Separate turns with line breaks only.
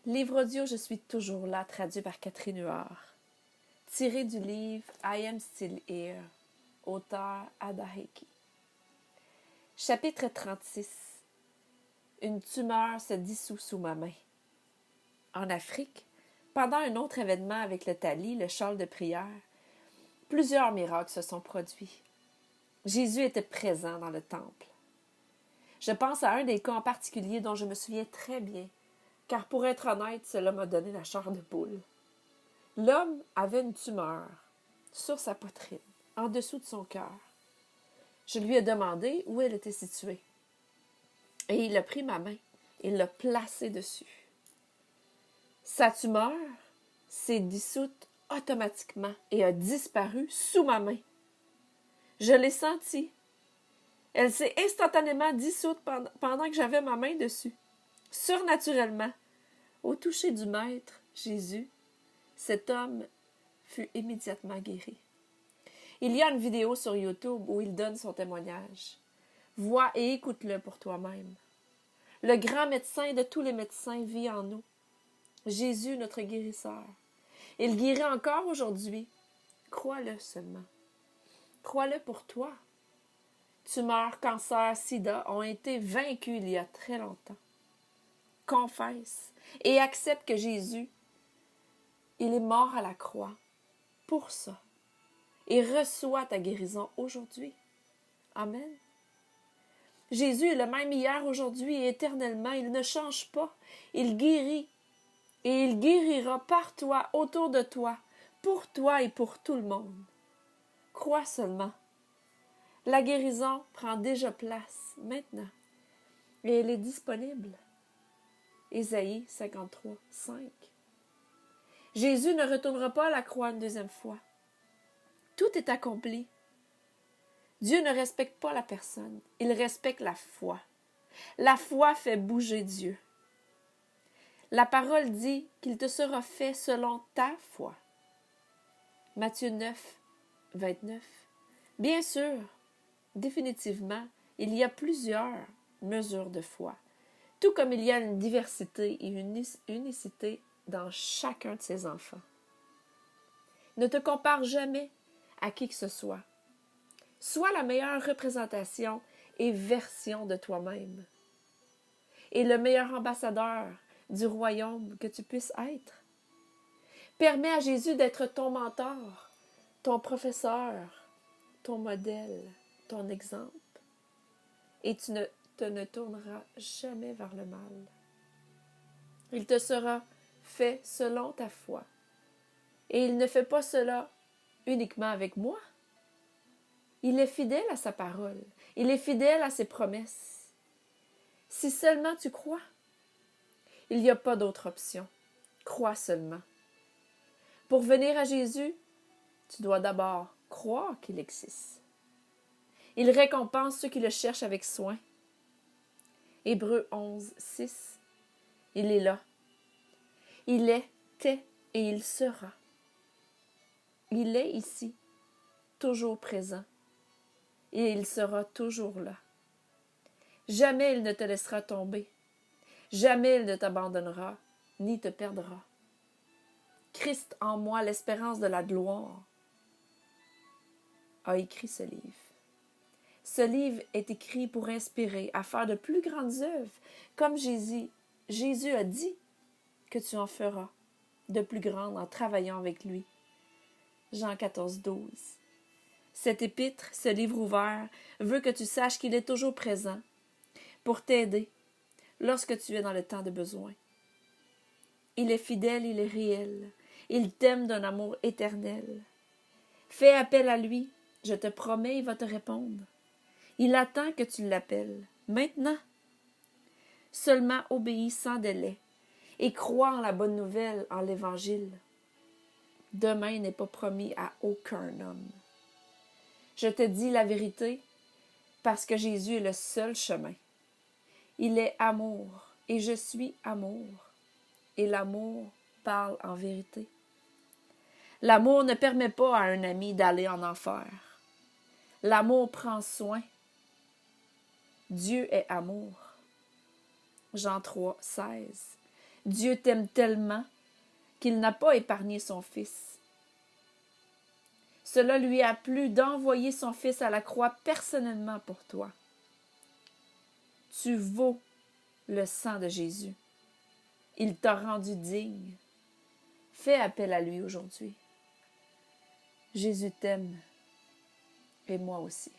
Livre audio Je suis toujours là, traduit par Catherine Huard. Tiré du livre I Am Still Here, auteur Ada Heikki. Chapitre 36. Une tumeur se dissout sous ma main. En Afrique, pendant un autre événement avec le talit, le châle de prière, plusieurs miracles se sont produits. Jésus était présent dans le temple. Je pense à un des cas en particulier dont je me souviens très bien, car pour être honnête, cela m'a donné la chair de poule. L'homme avait une tumeur sur sa poitrine, en dessous de son cœur. Je lui ai demandé où elle était située. Et il a pris ma main et l'a placée dessus. Sa tumeur s'est dissoute automatiquement et a disparu sous ma main. Je l'ai sentie. Elle s'est instantanément dissoute pendant que j'avais ma main dessus. Surnaturellement, au toucher du Maître, Jésus, cet homme fut immédiatement guéri. Il y a une vidéo sur YouTube où il donne son témoignage. Vois et écoute-le pour toi-même. Le grand médecin de tous les médecins vit en nous. Jésus, notre guérisseur. Il guérit encore aujourd'hui. Crois-le seulement. Crois-le pour toi. Tumeurs, cancers, sida ont été vaincus il y a très longtemps. Confesse et accepte que Jésus, il est mort à la croix pour ça. Et reçois ta guérison aujourd'hui. Amen. Jésus est le même hier, aujourd'hui et éternellement. Il ne change pas. Il guérit. Et il guérira par toi, autour de toi, pour toi et pour tout le monde. Crois seulement. La guérison prend déjà place maintenant. Et elle est disponible. Ésaïe 53, 5. Jésus ne retournera pas à la croix une deuxième fois. Tout est accompli. Dieu ne respecte pas la personne. Il respecte la foi. La foi fait bouger Dieu. La parole dit qu'il te sera fait selon ta foi. Matthieu 9, 29. Bien sûr, définitivement, il y a plusieurs mesures de foi, tout comme il y a une diversité et une unicité dans chacun de ses enfants. Ne te compare jamais à qui que ce soit. Sois la meilleure représentation et version de toi-même. Et le meilleur ambassadeur du royaume que tu puisses être. Permets à Jésus d'être ton mentor, ton professeur, ton modèle, ton exemple. Et tu ne te tourneras jamais vers le mal. Il te sera fait selon ta foi. Et il ne fait pas cela uniquement avec moi. Il est fidèle à sa parole. Il est fidèle à ses promesses. Si seulement tu crois, il n'y a pas d'autre option. Crois seulement. Pour venir à Jésus, tu dois d'abord croire qu'il existe. Il récompense ceux qui le cherchent avec soin. Hébreux 11, 6. Il est là. Il était et il sera. Il est ici, toujours présent. Et il sera toujours là. Jamais il ne te laissera tomber. Jamais il ne t'abandonnera, ni te perdra. Christ en moi, l'espérance de la gloire, a écrit ce livre. Ce livre est écrit pour inspirer à faire de plus grandes œuvres, comme Jésus a dit que tu en feras de plus grandes en travaillant avec lui. Jean 14, 12. Cet épître, ce livre ouvert, veut que tu saches qu'il est toujours présent pour t'aider lorsque tu es dans le temps de besoin. Il est fidèle, il est réel. Il t'aime d'un amour éternel. Fais appel à lui. Je te promets, il va te répondre. Il attend que tu l'appelles. Maintenant. Seulement obéis sans délai et crois en la bonne nouvelle, en l'Évangile. Demain n'est pas promis à aucun homme. Je te dis la vérité parce que Jésus est le seul chemin. Il est amour et je suis amour. Et l'amour parle en vérité. L'amour ne permet pas à un ami d'aller en enfer. L'amour prend soin. Dieu est amour. Jean 3, 16. Dieu t'aime tellement qu'il n'a pas épargné son Fils. Cela lui a plu d'envoyer son Fils à la croix personnellement pour toi. Tu vaux le sang de Jésus. Il t'a rendu digne. Fais appel à lui aujourd'hui. Jésus t'aime et moi aussi.